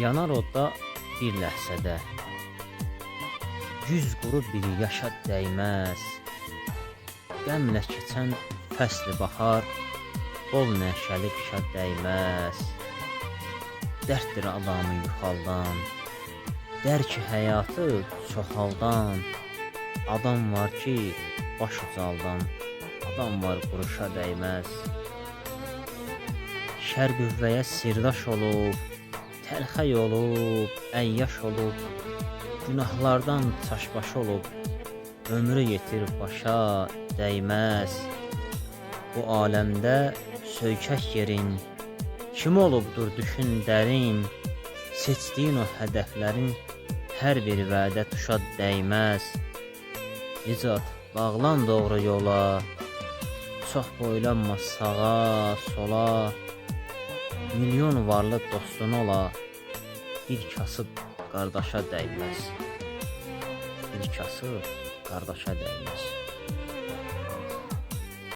Yanar odda bir ləhsədə, 100 quru bir yaşa dəyməz. Qəmlə keçən fəsli bahar, bol nəşəli qışa dəyməz. Dərddir adamı yuxaldan, dərki həyatı çoxaldan. Adam var ki, baş ucaldan, adam var quruşa dəyməz. Şər qüvvəyə sirdaş olub, təlxə olub, əyyaş olub, günahlardan çaşbaş olub, ömrü yetir başa dəyməz. Bu aləmdə söykək yerin, kim olubdur düşün dərin, seçdiyin o hədəflərin hər bir vədə tuşa dəyməz. Nicat, bağlan doğru yola, çox boylanma sağa, sola. Milyon varlı dostun ola, bir kasıb qardaşa dəyməz. Bir kasıb qardaşa dəyməz.